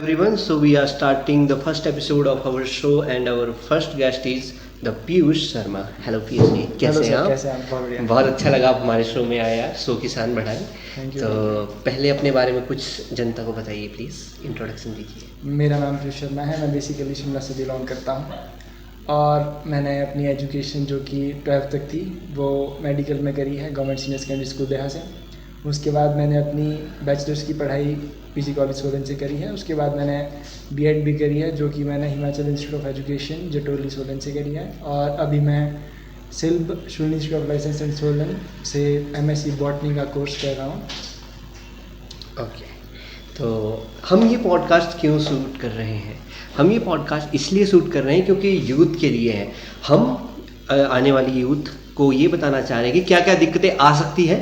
Everyone, so we are starting the first episode of our show, and our first guest is the Piyush Sharma. Hello Piyush ji, hello कैसे हैं sir, आप? कैसे हैं आप? बहुत बढ़िया। बहुत अच्छा लगा आप हमारे शो में आया, शो की शान बढ़ाएं। थैंक यू तो थैंक यू। पहले अपने बारे में कुछ जनता को बताइए प्लीज़, इंट्रोडक्शन दीजिए। मेरा नाम पीयूष शर्मा है। मैं बेसिकली शिमला से बिलोंग करता हूँ और मैंने अपनी एजुकेशन जो कि 12th तक थी वो मेडिकल में करी है गवर्नमेंट सीनियर सेकेंडरी स्कूल देहा से। उसके बाद मैंने अपनी बैचलर्स की पढ़ाई पीजी कॉलेज सोलन से करी है। उसके बाद मैंने बीएड भी करी है जो कि मैंने Himachal Institute of Education Jatoli Solan से करी है। और अभी मैं सिल्ब शून्य Institute of licence and Solan से एमएससी बॉटनी का कोर्स कर रहा हूँ। ओके, तो हम ये पॉडकास्ट क्यों शूट कर रहे हैं? हम ये पॉडकास्ट इसलिए शूट कर रहे हैं क्योंकि यूथ के लिए है। हम आने वाली यूथ को ये बताना चाह रहे हैं कि क्या क्या दिक्कतें आ सकती है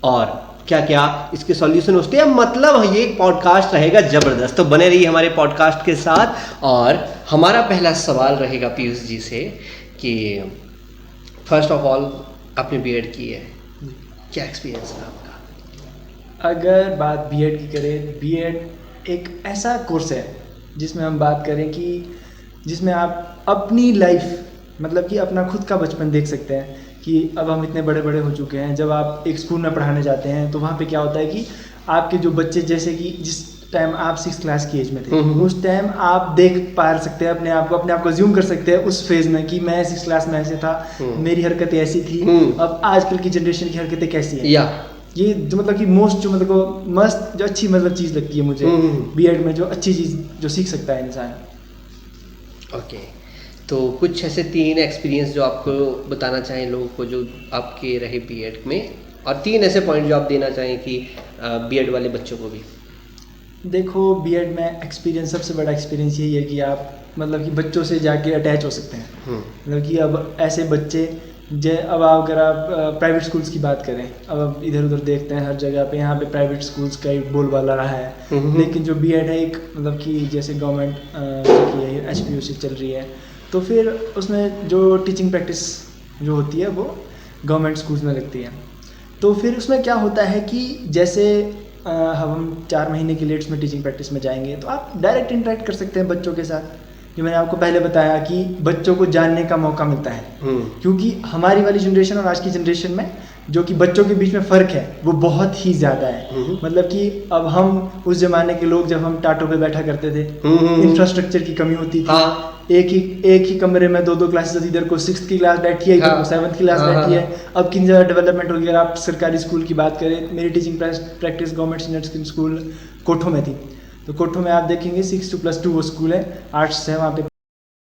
और क्या क्या इसके सॉल्यूशन होते हैं। मतलब ये पॉडकास्ट रहेगा ज़बरदस्त, तो बने रहिए हमारे पॉडकास्ट के साथ। और हमारा पहला सवाल रहेगा पीयूष जी से कि फर्स्ट ऑफ ऑल आपने बीएड की है, क्या एक्सपीरियंस रहा आपका? अगर बात बीएड की करें, बीएड एक ऐसा कोर्स है जिसमें हम बात करें कि जिसमें आप अपनी लाइफ मतलब कि अपना खुद का बचपन देख सकते हैं कि अब हम इतने बड़े बड़े हो चुके हैं। जब आप एक स्कूल में पढ़ाने जाते हैं तो वहाँ पे क्या होता है कि आपके जो बच्चे, जैसे कि जिस टाइम आप 6th क्लास की एज में थे उस टाइम आप देख पा सकते हैं अपने आप को ज्यूम कर सकते हैं उस फेज़ में कि मैं 6th क्लास में ऐसे था, मेरी हरकतें ऐसी थी। अब आजकल की जनरेशन की हरकतें कैसी हैं, ये जो मतलब कि मोस्ट जो मतलब को मस्त जो अच्छी मतलब चीज़ लगती है मुझे बीएड में, जो अच्छी चीज़ जो सीख सकता है इंसान। ओके, तो कुछ ऐसे 3 एक्सपीरियंस जो आपको बताना चाहें लोगों को जो आपके रहे बीएड में, और 3 ऐसे पॉइंट जो आप देना चाहें कि बीएड वाले बच्चों को भी। देखो, बीएड में एक्सपीरियंस, सबसे बड़ा एक्सपीरियंस यही है कि आप मतलब कि बच्चों से जाके अटैच हो सकते हैं। मतलब कि अब ऐसे बच्चे अब अगर आप प्राइवेट स्कूल्स की बात करें, अब आप इधर उधर देखते हैं हर जगह पे, यहाँ पे प्राइवेट स्कूल्स का ही बोलबाला रहा है। लेकिन जो बीएड है एक मतलब कि जैसे गवर्नमेंट की है, एचपीयू से चल रही है, तो फिर उसमें जो टीचिंग प्रैक्टिस जो होती है वो गवर्नमेंट स्कूल्स में लगती है। तो फिर उसमें क्या होता है कि जैसे हम 4 महीने के लिए उसमें टीचिंग प्रैक्टिस में जाएंगे तो आप डायरेक्ट इंटरेक्ट कर सकते हैं बच्चों के साथ। जो मैंने आपको पहले बताया कि बच्चों को जानने का मौका मिलता है, क्योंकि हमारी वाली जनरेशन और आज की जनरेशन में जो कि बच्चों के बीच में फ़र्क है वो बहुत ही ज़्यादा है। मतलब कि अब हम उस ज़माने के लोग, जब हम टाटों पे बैठा करते थे, इंफ्रास्ट्रक्चर की कमी होती थी। एक ही कमरे में 2 क्लासेस, इधर को 6th की क्लास बैठी है, इधर को 7th क्लास बैठी है। अब कितनी ज़्यादा डेवलपमेंट हो गया। आप सरकारी स्कूल की बात करें, मेरी teaching practice government senior school कोठों में थी, तो कोठों में आप देखेंगे 6:2+2 वो स्कूल है, आर्ट्स है वहाँ पे।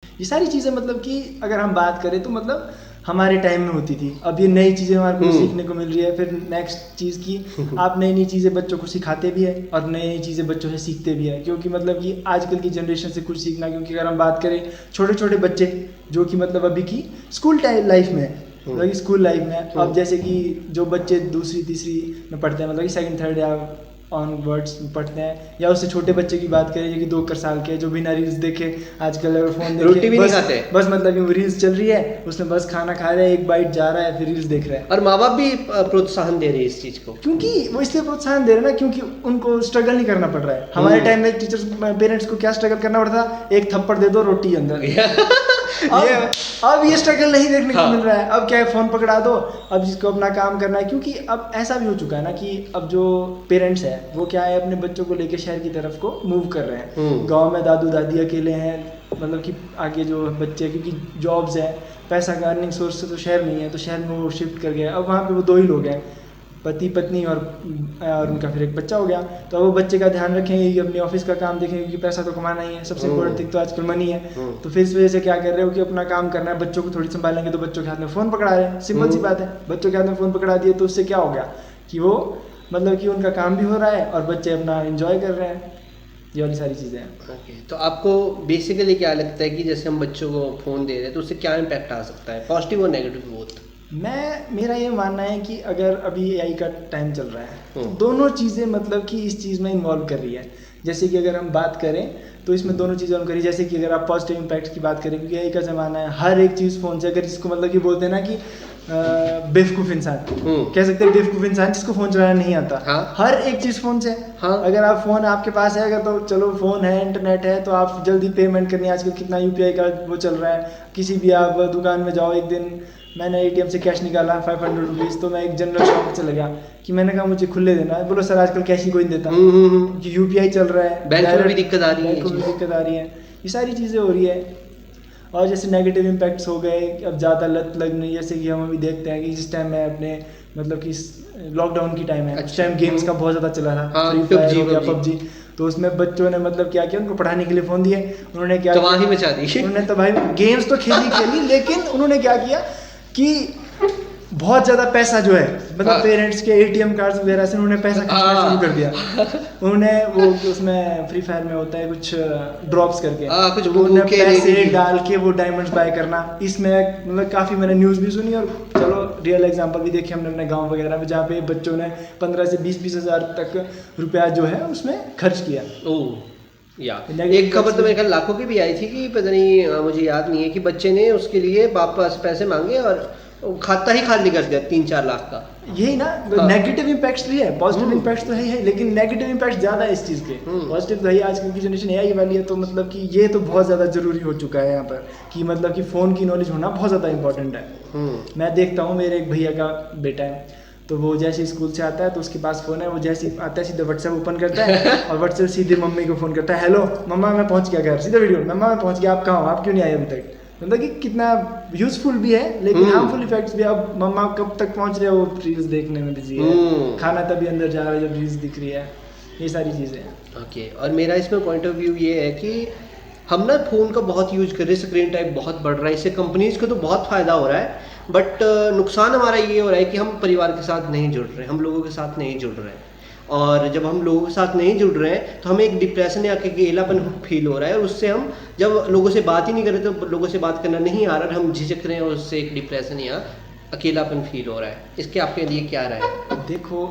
ये सारी चीज़ें मतलब कि अगर हम बात करें तो मतलब हमारे टाइम में होती थी। अब ये नई चीज़ें हमारे को सीखने को मिल रही है। फिर नेक्स्ट चीज़ की आप नई नई चीज़ें बच्चों को सिखाते भी है और नई नई चीज़ें बच्चों से सीखते भी है, क्योंकि मतलब कि आजकल की जनरेशन से कुछ सीखना। क्योंकि अगर हम बात करें छोटे छोटे बच्चे जो कि मतलब अभी की स्कूल लाइफ में, मतलब कि स्कूल लाइफ में, अब जैसे कि जो बच्चे 2री 3री में पढ़ते हैं, मतलब कि 2nd 3rd या ऑनवर्ड्स पढ़ते हैं, या उससे छोटे बच्चे की बात करें जो कि 2 साल के, जो बिना रील्स देखे आजकल अगर फ़ोन देखे रोटी भी नहीं खाते, बस मतलब कि रील्स चल रही है, उसमें बस खाना खा रहा है, एक बाइट जा रहा है, फिर रील्स देख रहा है। और माँ बाप भी प्रोत्साहन दे रहे हैं इस चीज़ को, क्योंकि वो इसलिए प्रोत्साहन दे रहे हैं ना, क्योंकि उनको स्ट्रगल नहीं करना पड़ रहा है। हमारे टाइम में टीचर्स पेरेंट्स को क्या स्ट्रगल करना पड़ता था, एक थप्पड़ दे दो रोटी अंदर। अब ये स्ट्रगल नहीं देखने को मिल रहा है। अब क्या है, फ़ोन पकड़ा दो, अब जिसको अपना काम करना है। क्योंकि अब ऐसा भी हो चुका है ना कि अब जो पेरेंट्स हैं वो क्या है, अपने बच्चों को लेके शहर की तरफ को मूव कर रहे हैं। गांव में दादू दादी अकेले हैं, मतलब कि आगे जो बच्चे, क्योंकि जॉब्स है, पैसा का अर्निंग सोर्स तो शहर नहीं है, तो शहर में वो शिफ्ट कर गया। अब वहाँ पे वो 2 ही लोग हैं, पति पत्नी और उनका फिर एक बच्चा हो गया। तो वो बच्चे का ध्यान रखेंगे कि अपने ऑफिस का काम देखेंगे, क्योंकि पैसा तो कमाना ही है, सबसे इम्पोर्टेंट थिंग तो आजकल मनी है। तो फिर इस वजह से क्या कर रहे हो कि अपना काम करना है, बच्चों को थोड़ी संभालेंगे, तो बच्चों के हाथ में फ़ोन पकड़ा रहे हैं। सिंपल सी बात है, बच्चों के हाथ में फ़ोन पकड़ा दिए तो उससे क्या हो गया कि वो मतलब कि उनका काम भी हो रहा है और बच्चे अपना इंजॉय कर रहे हैं। ये वाली सारी चीज़ें हैं। ओके, तो आपको बेसिकली क्या लगता है कि जैसे हम बच्चों को फ़ोन दे रहे हैं तो उससे क्या इम्पैक्ट आ सकता है, पॉजिटिव और नेगेटिव बोथ? मेरा ये मानना है कि अगर अभी एआई का टाइम चल रहा है तो दोनों चीज़ें मतलब कि इस चीज़ में इन्वॉल्व कर रही है। जैसे कि अगर हम बात करें तो इसमें दोनों चीज़ें ऑन करी। जैसे कि अगर आप पॉजिटिव इम्पैक्ट की बात करें, क्योंकि एआई का ज़माना है, हर एक चीज़ फ़ोन से, अगर जिसको मतलब कि बोलते हैं ना कि बेवकूफ़ इंसान, कह सकते हैं बेवकूफ़ इंसान जिसको फ़ोन चलाना नहीं आता। हाँ। हर एक चीज़ फ़ोन से। हाँ। अगर आप फ़ोन आपके पास है, अगर तो चलो फ़ोन है, इंटरनेट है, तो आप जल्दी पेमेंट करनी, आजकल कितना UPI का वो चल रहा है। किसी भी आप दुकान में जाओ, एक दिन मैंने ATM से कैश निकाला 500 रुपीज़, तो मैं एक जनरल शॉप चला गया कि मैंने कहा मुझे खुले देना है। बोलो सर आजकल कैश ही कोई नहीं देता, क्योंकि UPI चल रहा है, बैंक में भी दिक्कत आ रही है, बैंक को भी दिक्कत आ रही है, ये सारी चीज़ें हो रही है। और जैसे नेगेटिव इम्पैक्ट्स हो गए, अब ज़्यादा लत लगनी, जैसे कि हम अभी देखते हैं कि जिस टाइम में अपने मतलब कि लॉकडाउन की टाइम है, उस टाइम गेम्स का बहुत ज़्यादा चला था, फ्री फायर हो गया, PUBG, तो उसमें बच्चों ने मतलब क्या किया, उनको पढ़ाने के लिए फ़ोन दिए, उन्होंने क्या तबाही मचा दी। उन्होंने तो भाई गेम्स तो खेली, लेकिन उन्होंने क्या किया कि बहुत ज़्यादा पैसा जो है, मतलब पेरेंट्स के ATM कार्ड्स वगैरह से उन्होंने पैसा खर्चना शुरू कर दिया। उन्होंने वो उसमें फ्री फायर में होता है कुछ ड्रॉप्स करके, कुछ उन्होंने पैसे डाल के वो डायमंड्स बाय करना। इसमें मतलब काफ़ी मैंने न्यूज़ भी सुनी, और चलो रियल एग्जांपल भी देखे हमने अपने गांव वगैरह में, जहाँ पे बच्चों ने 15 से 20 हज़ार तक रुपया जो है उसमें खर्च किया। या एक खबर तो मेरे ख्याल लाखों की भी आई थी कि पता नहीं, मुझे याद नहीं है, कि बच्चे ने उसके लिए वापस पैसे मांगे और खाता ही खाली कर दिया 3-4 लाख का। यही ना, नेगेटिव इम्पैक्ट्स भी है, पॉजिटिव इम्पैक्ट्स तो है, लेकिन नेगेटिव इम्पैक्ट ज़्यादा है इस चीज़ के। पॉजिटिव तो है, आजकल की जनरेशन AI वाली है, तो मतलब कि ये तो बहुत ज़्यादा ज़रूरी हो चुका है यहाँ पर, कि मतलब कि फ़ोन की नॉलेज होना बहुत ज़्यादा इंपॉर्टेंट है। मैं देखता हूँ मेरे एक भैया का बेटा है, तो वो जैसे स्कूल से आता है तो उसके पास फ़ोन है, वो जैसे आता है सीधे WhatsApp ओपन करता है और WhatsApp सीधे मम्मी को फ़ोन करता है, हेलो मम्मा मैं पहुँच गया घर, सीधा वीडियो, मम्मा मैं पहुँच गया, आप कहाँ हो, आप क्यों नहीं आए अभी तक। मतलब कि कितना यूजफुल भी है, लेकिन हार्मफुल इफेक्ट्स भी। अब मम्मा कब तक पहुंच रहे हो, वो रील्स देखने में बिजी है, खाना तभी अंदर जा रहा है जब रील्स दिख रही है, ये सारी चीज़ें हैं। ओके, और मेरा इसमें पॉइंट ऑफ व्यू ये है कि हम ना फ़ोन का बहुत यूज कर रहे हैं, स्क्रीन टाइम बहुत बढ़ रहा है, इससे कंपनीज को तो बहुत फ़ायदा हो रहा है, बट नुकसान हमारा ये हो रहा है कि हम परिवार के साथ नहीं जुड़ रहे, हम लोगों के साथ नहीं जुड़ रहे हैं। और जब हम लोगों के साथ नहीं जुड़ रहे हैं तो हमें एक डिप्रेशन या अकेलापन फील हो रहा है, और उससे हम जब लोगों से बात ही नहीं कर रहे, तो लोगों से बात करना नहीं आ रहा, हम झिझक रहे हैं, और उससे एक डिप्रेशन या अकेलापन फील हो रहा है। इसके आपके लिए क्या राय है? देखो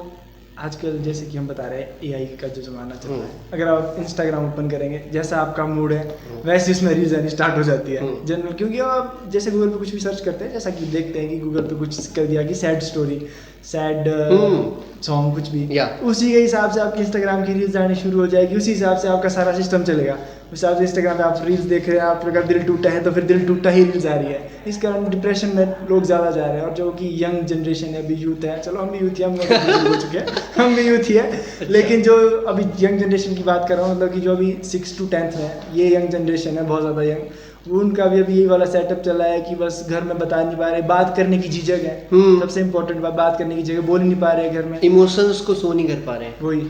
आजकल जैसे कि हम बता रहे हैं AI का जो ज़माना चल रहा है, अगर आप इंस्टाग्राम ओपन करेंगे, जैसा आपका मूड है वैसे उसमें रील्स आनी स्टार्ट हो जाती है जनरल, क्योंकि आप जैसे गूगल पे कुछ भी सर्च करते हैं, जैसा कि देखते हैं कि गूगल पे कुछ कर दिया कि सैड स्टोरी, सैड सॉन्ग कुछ भी, उसी के हिसाब से आपकी इंस्टाग्राम की रील्स आनी शुरू हो जाएगी, उसी हिसाब से आपका सारा सिस्टम चलेगा। उस हिसाब से इंस्टाग्राम पे आप रील्स देख रहे हैं, आपका दिल टूटा है तो फिर दिल टूटा ही रील्स आ रही है, इस कारण डिप्रेशन में लोग ज़्यादा जा रहे हैं। और जो कि यंग जनरेशन है, अभी यूथ है, चलो हम भी यूथ ही, हम लोग हो चुके हैं, हम भी यूथ ही है, लेकिन जो अभी यंग जनरेशन की बात कर रहा हूँ, मतलब कि जो अभी 6 to 10th में, ये यंग जनरेशन है, बहुत ज़्यादा यंग, उनका भी अभी यही वाला सेटअप चला है कि बस घर में बता नहीं पा रहे, बात करने की झिझक है, सबसे इम्पोर्टेंट बात करने की जगह बोल नहीं पा रहे घर में, इमोशंस को शो नहीं कर पा रहे हैं, वही।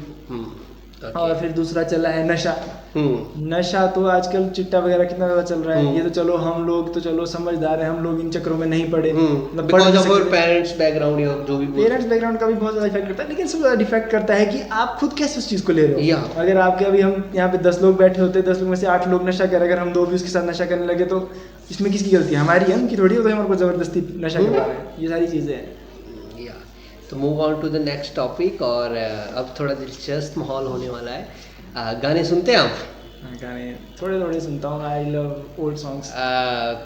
और फिर दूसरा चला है नशा। नशा तो आजकल चिट्टा वगैरह कितना ज़्यादा चल रहा है, ये तो चलो हम लोग तो चलो समझदार है, हम लोग इन चक्करों में नहीं पड़े, पेरेंट्स बैकग्राउंड या जो भी पेरेंट्स बैकग्राउंड का भी बहुत ज़्यादा इफेक्ट करता है, लेकिन सबसे ज़्यादा इफेक्ट करता है कि आप खुद कैसे उस चीज़ को ले रहे हो। अगर आपके अभी हम यहाँ पे 10 लोग बैठे होते हैं, 10 लोग में से 8 लोग नशा करें, अगर हम 2 भी उसके साथ नशा करने लगे, तो इसमें किसकी गलती है, हमारी है, उनकी थोड़ी, होता है हमारे को ज़बरदस्ती नशा करवा रहे हैं, ये सारी चीज़ें हैं। तो move on to the next topic, और अब थोड़ा दिलचस्प माहौल होने वाला है। गाने सुनते हैं आप? गाने थोड़े थोड़े सुनता हूँ, आई लव ओल्ड सॉन्ग्स।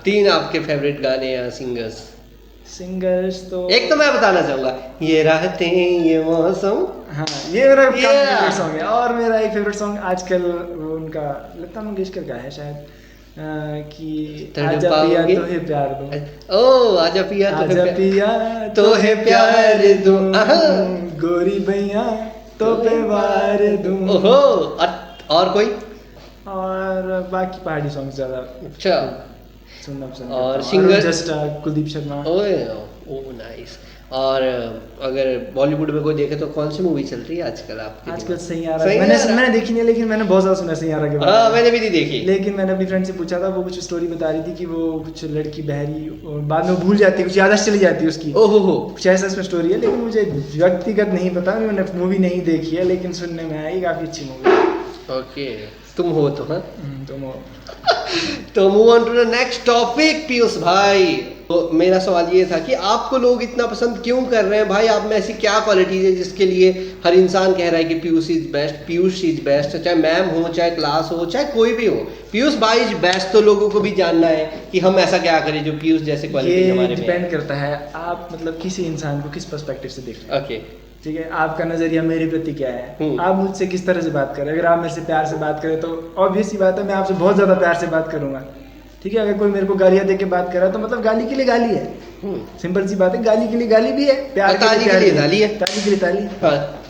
3 आपके फेवरेट गाने या सिंगर्स तो एक तो मैं बताना चाहूँगा, ये राहतें ये मौसम, हाँ ये मेरा फेवरेट सॉन्ग है। और मेरा एक फेवरेट सॉन्ग आजकल उनका लता मंगेशकर का है शायद, कि आजा पिया तो है प्यार दो, ओ आजा पिया तो है प्यार दो, गोरी भैया तो पे वार दूं। ओहो, और कोई? और बाकी पहाड़ी सॉन्ग ज़्यादा अच्छा सुनना पसंद। और singer just Kuldeep Sharma. Oh nice. और अगर बॉलीवुड में कोई देखे तो कौन सी मूवी चल रही है आजकल आपकी? आजकल सैयारा। मैंने देखी नहीं, लेकिन मैंने बहुत ज़्यादा सुना सैयारा के बारे में। मैंने भी नहीं देखी, लेकिन मैंने अपनी फ्रेंड से पूछा था, वो कुछ स्टोरी बता रही थी कि वो कुछ लड़की बहरी और बाद में भूल जाती है, कुछ याददाश्त चली जाती है उसकी। ओहो, कुछ ऐसा इसमें स्टोरी है, लेकिन मुझे व्यक्तिगत नहीं पता, मैंने मूवी नहीं देखी है, लेकिन सुनने में आई काफ़ी अच्छी मूवी। ओके, तुम हो तो हाँ। तुम हो। तो move on to the next topic Piyush भाई। तो मेरा सवाल ये था कि आपको लोग इतना पसंद क्यों कर रहे हैं भाई? आप में ऐसी क्या क्वालिटीज है जिसके लिए हर इंसान कह रहा है कि Piyush is best, Piyush is best, चाहे मैम हो, चाहे क्लास हो, चाहे कोई भी हो, पीयूष भाई इज बेस्ट। तो लोगों को भी जानना है कि हम ऐसा क्या करें जो पीयूष जैसे क्वालिटी हमारे में। डिपेंड करता है आप मतलब किसी इंसान को किस पर्सपेक्टिव से देख रहे हैं। ओके, ठीक है, आपका नजरिया मेरे प्रति क्या है, आप मुझसे किस तरह से बात करें। अगर आप मेरे से प्यार से बात करें तो ऑब्वियस सी बात है मैं आपसे बहुत ज़्यादा प्यार से बात करूंगा। ठीक है, अगर कोई मेरे को गालियाँ दे के बात कर रहा है तो मतलब गाली के लिए गाली है, सिंपल सी बात है। गाली के लिए गाली भी है, प्यार के लिए प्यार भी है, ताली है, ताली के लिए ताली। हाँ।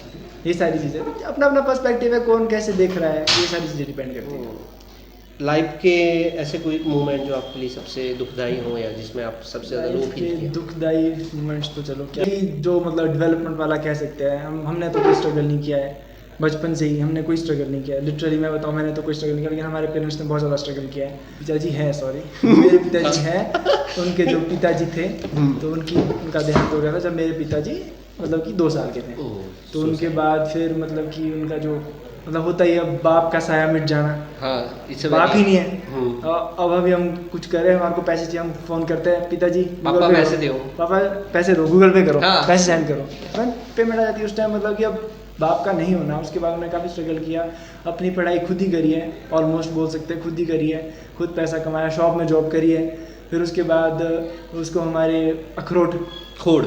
ये सारी चीज़ें अपना अपना पर्सपेक्टिव है, कौन कैसे देख रहा है, ये सारी चीज़ें डिपेंड करती है। लाइफ के ऐसे कोई मोमेंट जो आपके लिए सबसे दुखदाई हो या जिसमें आप सबसे ज़्यादा लो फील किया? दुखदाई मोमेंट्स तो चलो क्या जो मतलब डेवलपमेंट वाला कह सकते हैं, हमने तो कोई स्ट्रगल नहीं किया है बचपन से ही, हमने कोई स्ट्रगल नहीं किया है। लिटरली मैं बताऊँ, मैंने तो कोई स्ट्रगल नहीं किया, लेकिन हमारे पेरेंट्स ने बहुत ज़्यादा स्ट्रगल किया है। पिताजी हैं, सॉरी मेरे पिताजी हैं, उनके जो पिताजी थे तो उनका देहांत हो गया था जब मेरे पिताजी मतलब कि 2 साल के थे। तो उनके बाद फिर मतलब कि उनका जो मतलब होता ही है बाप का साया मिट जाना। हाँ, बाप ही नहीं है। अब अभी हम कुछ करें, हमारे को पैसे चाहिए, हम फोन करते हैं पिताजी पापा पैसे दो, पापा पैसे दो, गूगल पे करो, हाँ। पैसे सेंड करो, पेमेंट आ जाती है उस टाइम। मतलब कि अब बाप का नहीं होना। उसके बाद उन्होंने काफ़ी स्ट्रगल किया, अपनी पढ़ाई खुद ही करी है, ऑलमोस्ट बोल सकते हैं खुद ही करी है, खुद पैसा कमाया, शॉप में जॉब करी है। फिर उसके बाद उसको हमारे अखरोट खोड़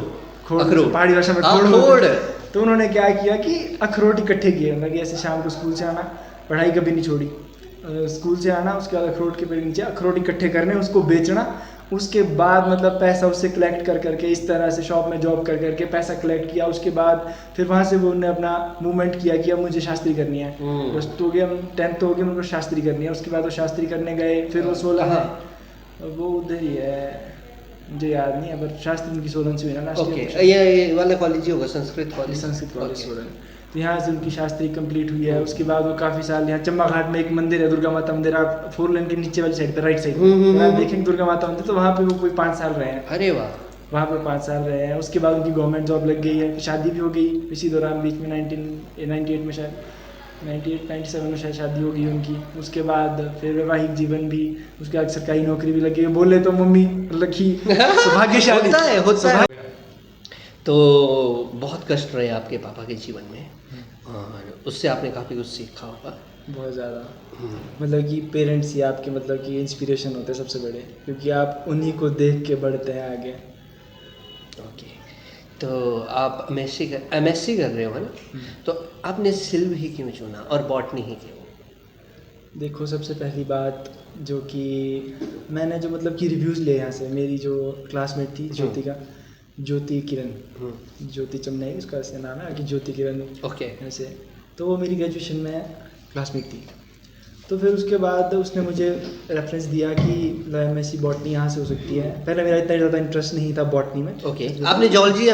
पहाड़ी भाषा में खोड़, तो उन्होंने क्या किया कि अखरोट इकट्ठे किए। मतलब ऐसे शाम को स्कूल से आना, पढ़ाई कभी नहीं छोड़ी, स्कूल से आना, उसके बाद अखरोट के पेड़ के नीचे अखरोट इकट्ठे करने, उसको बेचना, उसके बाद मतलब पैसा उससे कलेक्ट कर करके इस तरह से शॉप में जॉब कर करके पैसा कलेक्ट किया। उसके बाद फिर वहाँ से वो उन्होंने अपना मूवमेंट किया कि अब मुझे शास्त्री करनी है। बस तो हो गया, 10th हो गया, उनको शास्त्री करनी है। उसके बाद वो शास्त्री करने गए, फिर वो 16 है, वो उधर ही है, मुझे याद नहीं है, पर शास्त्री उनकी सोलन से हुई ना लास्ट ईयर। ये वाला कॉलेज ही होगा, संस्कृत कॉलेज सोलन। तो यहाँ से उनकी शास्त्री कंप्लीट हुई है। उसके बाद वो काफ़ी साल यहाँ चंबा घाट में एक मंदिर है, दुर्गा माता मंदिर, आप 4 लेन के नीचे वाली साइड पे, राइट साइड आप देखेंगे दुर्गा माता मंदिर, तो वहाँ पे वो कोई 5 साल रहे हैं। अरे वाह, वहाँ पे 5 साल रहे हैं। उसके बाद उनकी गवर्नमेंट जॉब लग गई है, शादी भी हो गई इसी दौरान, बीच में 1998 में शायद 97 में शायद शादी हो गई उनकी। उसके बाद फिर वैवाहिक जीवन भी, उसके बाद सरकारी नौकरी भी लग गई। बोले तो मम्मी लकी सौभाग्यशाली होता है। तो बहुत कष्ट रहे आपके पापा के जीवन में, और उससे आपने काफ़ी कुछ सीखा होगा। बहुत ज़्यादा, मतलब कि पेरेंट्स ही आपके मतलब कि इंस्पिरेशन होते हैं सबसे बड़े, क्योंकि आप उन्हीं को देख के बढ़ते हैं आगे। ओके, तो आप एमएससी कर रहे हो है ना? तो आपने सिल्व ही क्यों चुना और बॉटनी ही क्यों? देखो, सबसे पहली बात जो कि मैंने जो मतलब कि रिव्यूज़ लिए यहाँ से, मेरी जो क्लासमेट थी ज्योति किरण, ज्योति चमनाई उसका ऐसे नाम है कि ज्योति किरण, ओके ऐसे, तो वो मेरी ग्रेजुएशन में क्लासमेट थी। तो फिर उसके बाद उसने मुझे रेफरेंस दिया कि एमएससी बॉटनी यहाँ से हो सकती है। पहले मेरा इतना ज़्यादा इंटरेस्ट नहीं था बॉटनी में। ओके, आपने जूलॉजी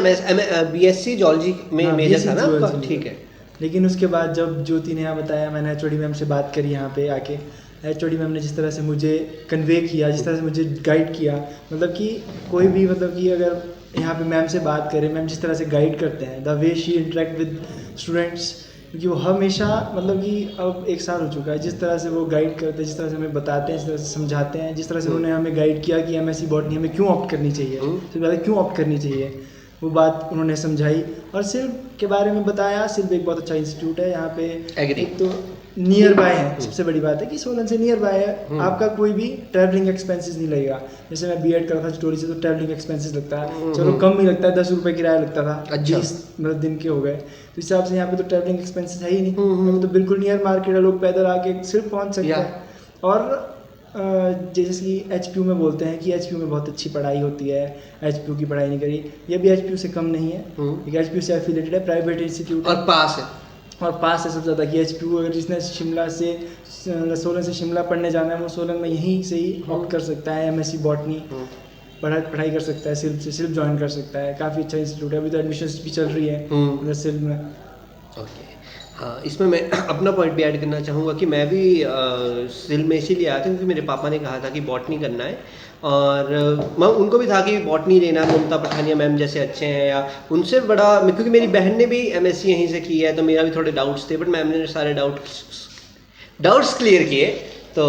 बीएससी जूलॉजी में मेजर था ना आपका? ठीक है। लेकिन उसके बाद जब ज्योति ने यहाँ बताया, मैंने एचओडी मैम से बात करी यहाँ पे आके, एचओडी मैम ने जिस तरह से मुझे कन्वे किया, जिस तरह से मुझे गाइड किया, मतलब कि कोई भी मतलब कि अगर यहाँ पे मैम से बात करें, मैम जिस तरह से गाइड करते हैं, the way she interact with students, क्योंकि वो हमेशा मतलब कि अब 1 साल हो चुका है, जिस तरह से वो गाइड करते हैं, जिस तरह से हमें बताते हैं, जिस तरह से समझाते हैं, जिस तरह से उन्होंने हमें गाइड किया कि एमएससी बॉटनी हमें क्यों ऑप्ट करनी चाहिए, सबसे ज़्यादा क्यों ऑप्ट करनी चाहिए, वो बात उन्होंने समझाई। और सिर्फ के बारे में बताया, सिर्फ एक बहुत अच्छा इंस्टीट्यूट है यहाँ पे, एक तो नियर बाय है, सबसे बड़ी बात है कि सोलन से नियर बाय है, आपका कोई भी ट्रैवलिंग एक्सपेंसेस नहीं लगेगा। जैसे मैं बीएड कर रहा था चिटोरी से, तो ट्रैवलिंग एक्सपेंसेस लगता है, चलो कम ही लगता है, 10 रुपये किराया लगता था, 20 मतलब दिन के हो गए, तो इस हिसाब से यहाँ पे तो ट्रैवलिंग एक्सपेंसेस है ही नहीं, तो बिल्कुल नियर मार्केट है, लोग पैदल आके सिर्फ पहुँच सकते हैं। और जैसे कि एचपीयू में बोलते हैं कि एचपीयू में बहुत अच्छी पढ़ाई होती है, एचपीयू की पढ़ाई नहीं करी, ये भी एचपीयू से कम नहीं है, एचपीयू से एफिलेटेड है, प्राइवेट इंस्टीट्यूट और पास है सबसे ज़्यादा कि एचपीयू। अगर जिसने शिमला से सोलन से शिमला पढ़ने जाना है, वो सोलन में यहीं से ही ऑप्ट कर सकता है, एमएससी बॉटनी पढ़ाई कर सकता है, सिर्फ ज्वाइन कर सकता है। काफ़ी अच्छा इंस्टीट्यूट है, अभी तो एडमिशन्स भी चल रही है सिल्व में। ओके, हाँ, इसमें मैं अपना पॉइंट भी ऐड करना चाहूँगा कि मैं भी सिल में इसीलिए आया था क्योंकि मेरे पापा ने कहा था कि बॉटनी करना है, और मैं उनको भी था कि बॉटनी लेना, ममता पठानिया मैम जैसे अच्छे हैं, या उनसे बड़ा, क्योंकि मेरी बहन ने भी एमएससी यहीं से की है, तो मेरा भी थोड़े डाउट्स थे, बट मैम ने सारे डाउट्स डाउट्स क्लियर किए, तो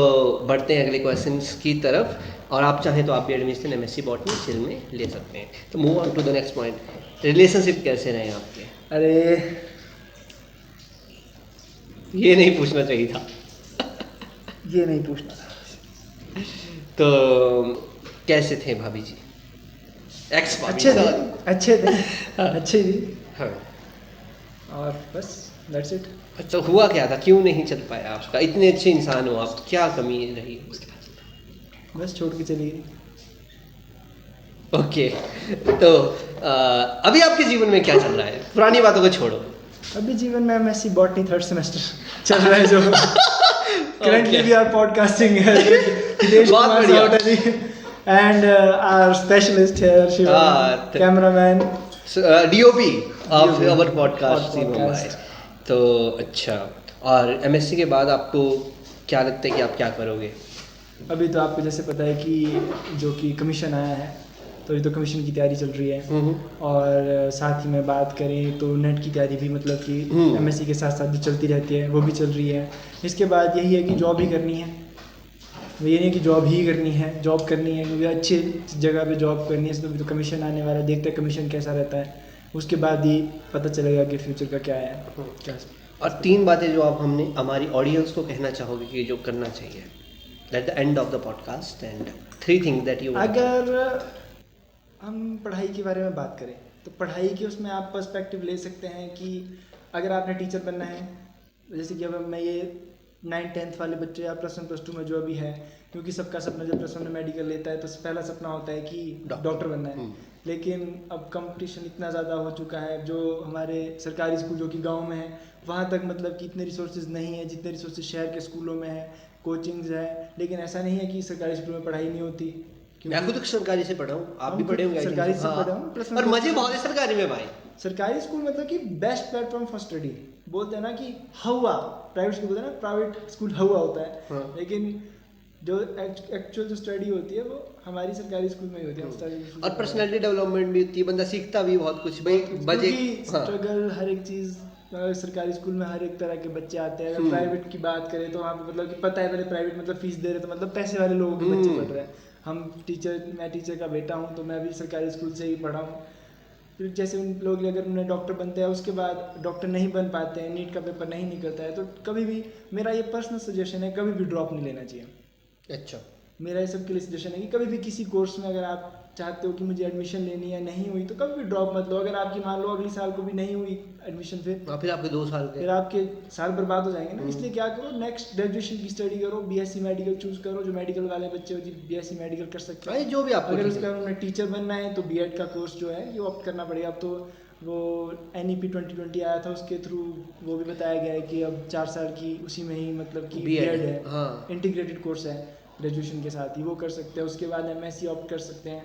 बढ़ते हैं अगले क्वेश्चंस की तरफ। और आप चाहें तो आप भी एडमिशन एमएससी बॉटनी चिल में ले सकते हैं। तो move on to the next point, relationship कैसे रहे आपके? अरे ये नहीं पूछना चाहिए था। ये नहीं पूछना था। तो कैसे थे भाभी जी? एक्स भाभी अच्छे थे, साहब। अच्छे थे, अच्छे थे, हाँ। और बस दैट्स इट। अच्छा, हुआ क्या था, क्यों नहीं चल पाया आपका? इतने अच्छे इंसान हो आप, क्या कमी रही उसके पास? बस छोड़ के चली गई। ओके। तो अभी आपके जीवन में क्या चल रहा है? पुरानी बातों को छोड़ो। अभी जीवन में एमएससी बॉटनी थर्ड सेमेस्टर चल रहा है जो currently we are podcasting Hitesh बहुत कुमार बढ़िया। सावटली and our specialist here Shivam, cameraman, DOP of DOP our podcast our podcast. तो अच्छा, और एमएससी के बाद आपको क्या लगता है कि आप क्या करोगे? अभी तो आपको जैसे पता है कि जो कि कमीशन आया है, तो ये तो कमीशन की तैयारी चल रही है। और साथ ही में बात करें तो नेट की तैयारी भी मतलब कि एमएससी के साथ साथ जो चलती रहती है वो भी चल रही है। इसके बाद यही है कि जॉब ही करनी है, ये नहीं कि जॉब ही करनी है, जॉब करनी है क्योंकि अच्छी जगह पे जॉब करनी है। तो कमीशन आने वाला है, देखते हैं कमीशन कैसा रहता है, उसके बाद ही पता चलेगा कि फ्यूचर का क्या है क्या। और 3 बातें जो आप हमने हमारी ऑडियंस को कहना चाहोगे कि जो करना चाहिए at the end of the podcast, and 3 thing that you अगर हम पढ़ाई के बारे में बात करें तो पढ़ाई के उसमें आप पर्सपेक्टिव ले सकते हैं कि अगर आपने टीचर बनना है, जैसे कि अब मैं ये 9th-10th वाले बच्चे या +1 +2 में जो अभी है, क्योंकि सबका सपना जब +1 में मेडिकल लेता है तो पहला सपना होता है कि डॉक्टर बनना है। लेकिन अब कंपटीशन इतना ज़्यादा हो चुका है, जो हमारे सरकारी स्कूल जो कि गांव में है वहाँ तक मतलब कि इतने रिसोर्सेज नहीं है जितने रिसोर्सेज शहर के स्कूलों में है, कोचिंग्स है। लेकिन ऐसा नहीं है कि सरकारी स्कूल में पढ़ाई नहीं होती, मैं खुद सरकारी से पढ़ा हूँ, आप भी हम पढ़े होंगे। सरकारी से पढ़ा हूँ, प्लस और मजे बहुत है सरकारी में भाई। सरकारी स्कूल मतलब कि बेस्ट प्लेटफॉर्म फॉर स्टडी। बोलते हैं ना कि हवा, प्राइवेट स्कूल बोलते हैं ना प्राइवेट स्कूल हवा होता है। हाँ। लेकिन जो एक्चुअल जो स्टडी होती है वो हमारी सरकारी स्कूल में ही होती है। हम सरकारी स्कूल और से पर्सनालिटी डेवलपमेंट भी होती है, बंदा सीखता भी बहुत कुछ भाई। बजे स्ट्रगल हर एक चीज़, सरकारी स्कूल में हर एक तरह के बच्चे आते हैं। अगर प्राइवेट की बात करें तो वहाँ पे मतलब कि पता है पहले प्राइवेट मतलब फीस दे रहे तो मतलब पैसे वाले लोगों के बच्चे पढ़ रहे हैं। मैं टीचर का बेटा हूँ तो मैं भी सरकारी स्कूल से ही पढ़ा हूँ। फिर जैसे उन लोग अगर उन्हें डॉक्टर बनते हैं उसके बाद डॉक्टर नहीं बन पाते हैं, नीट का पेपर नहीं निकलता है, तो कभी भी मेरा ये पर्सनल सजेशन है कभी भी ड्रॉप नहीं लेना चाहिए। अच्छा, मेरा ये सबके लिए सजेशन है कि कभी भी किसी कोर्स में अगर आप चाहते हो कि मुझे एडमिशन लेनी है, नहीं हुई तो कभी भी ड्रॉप मत लो। अगर आपकी मान लो अगली साल को भी नहीं हुई एडमिशन, फिर आपके 2 साल के फिर आपके साल बर्बाद हो जाएंगे ना। इसलिए क्या करो, नेक्स्ट ग्रेजुएशन की स्टडी करो, बीएससी मेडिकल चूज करो। जो मेडिकल वाले बच्चे हो जी बीएससी मेडिकल कर सकते हैं, जो भी आपको अगर ठीक उसका उन्हें टीचर बनना है तो बीएड का कोर्स जो है ये ऑप्ट करना पड़ेगा। अब तो वो NEP 2020 आया था, उसके थ्रू वो भी बताया गया है कि अब 4 साल की उसी में ही मतलब कि बीएड है, इंटीग्रेटेड कोर्स है ग्रेजुएशन के साथ ही, वो कर सकते हैं। उसके बाद MSc ऑप्ट कर सकते हैं,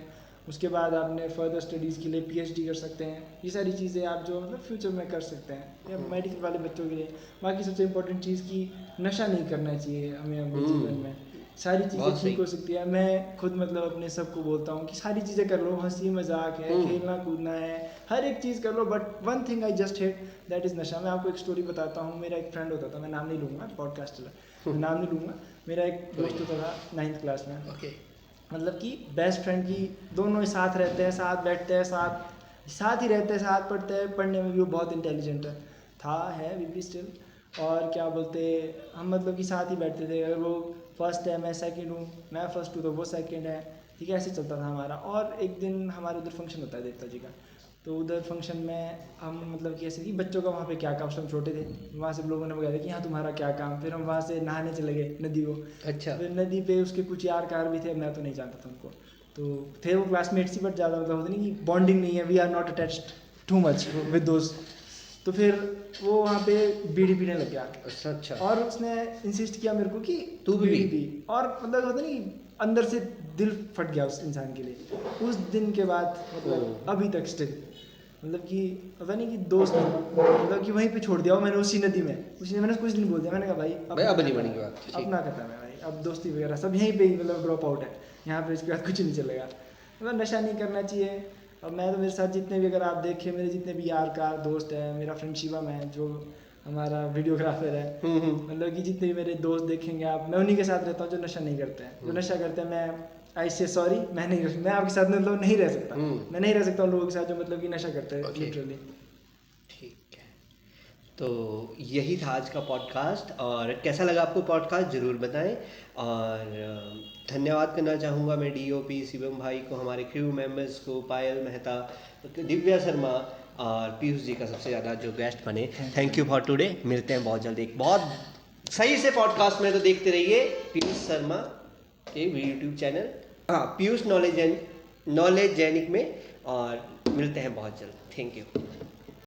उसके बाद आपने फर्दर स्टडीज़ के लिए PhD कर सकते हैं। ये सारी चीज़ें आप जो मतलब फ्यूचर में कर सकते हैं या मेडिकल वाले बच्चों के लिए। बाकी सबसे इम्पोर्टेंट चीज़ की नशा नहीं करना चाहिए हमें अपने जीवन में। सारी चीज़ें ठीक हो सकती है। मैं खुद मतलब अपने सबको बोलता हूँ कि सारी चीज़ें कर लो, हंसी मजाक है, खेलना कूदना है, हर एक चीज़ कर लो, but one thing I just hate that is नशा। मैं आपको एक स्टोरी बताता हूँ। मेरा एक फ्रेंड होता था, मैं नाम नहीं लूँगा, पॉडकास्ट मैं नाम नहीं लूँगा। मेरा एक दोस्त होता था 9th क्लास में, मतलब कि बेस्ट फ्रेंड की, दोनों ही साथ रहते हैं, साथ बैठते हैं, साथ ही रहते हैं, साथ पढ़ते हैं, पढ़ने में भी वो बहुत इंटेलिजेंट है भी स्टिल। और क्या बोलते, हम मतलब कि साथ ही बैठते थे। अगर वो फर्स्ट है मैं सेकंड हूँ, मैं फर्स्ट हूँ तो वो सेकंड है, ठीक है, ऐसे चलता था हमारा। और एक दिन हमारे उधर फंक्शन होता है देवता जी का, तो उधर फंक्शन में हम मतलब कि ऐसे कि बच्चों का वहाँ पे क्या काम, हम छोटे थे, वहाँ से लोगों ने बताया कि यहाँ तुम्हारा क्या काम। फिर हम वहाँ से नहाने चले गए नदी को। अच्छा। फिर नदी पे उसके कुछ यार कार भी थे, मैं तो नहीं जानता था उनको, तो थे वो क्लासमेट्स ही, बट ज़्यादा मतलब होता नहीं कि बॉन्डिंग नहीं है, we are not attached too much with दोस्त। तो फिर वो वहाँ पे बीड़ी पीने लग गया। अच्छा। और उसने इंसिस्ट किया मेरे को कि तू भी पी। और मतलब होता नहीं अंदर से दिल फट गया उस इंसान के लिए। उस दिन के बाद मतलब अभी तक स्टिल मतलब कि पता नहीं कि दोस्त मतलब कि वहीं पे छोड़ दिया मैंने उसी नदी में। मैंने कुछ दिन बोल दिया, मैंने कहा भाई अब नहीं बनेगी बात, अपना खत्म है भाई, अब दोस्ती वगैरह सब यहीं पे ही मतलब ड्रॉप आउट है, यहाँ पे इसके बाद कुछ नहीं चलेगा। मतलब नशा नहीं करना चाहिए। अब मैं तो मेरे साथ जितने भी अगर आप देखें, मेरे जितने भी यार का दोस्त है, मेरा फ्रेंड शिवम है जो हमारा वीडियोग्राफर है, मतलब कि जितने भी मेरे दोस्त देखेंगे आप, मैं उन्हीं के साथ रहता हूँ जो नशा नहीं करते हैं। जो नशा करते हैं मैं आई से सॉरी, मैं आपके साथ मतलब नहीं रह सकता। मैं नहीं रह सकता उन लोगों के साथ जो मतलब कि नशा करते हैं लिटरली। ठीक है, तो यही था आज का पॉडकास्ट, और कैसा लगा आपको पॉडकास्ट ज़रूर बताएं। और धन्यवाद करना चाहूँगा मैं डीओपी शिवम भाई को, हमारे क्रू मेंबर्स को, पायल मेहता, दिव्या शर्मा और पीयूष जी का सबसे ज़्यादा जो गेस्ट बने। Thank you for today. मिलते हैं बहुत जल्द एक बहुत सही से पॉडकास्ट में। तो देखते रहिए पीयूष शर्मा के यूट्यूब चैनल, हाँ पीयूष नॉलेज जैनिक में, और मिलते हैं बहुत जल्द। Thank you.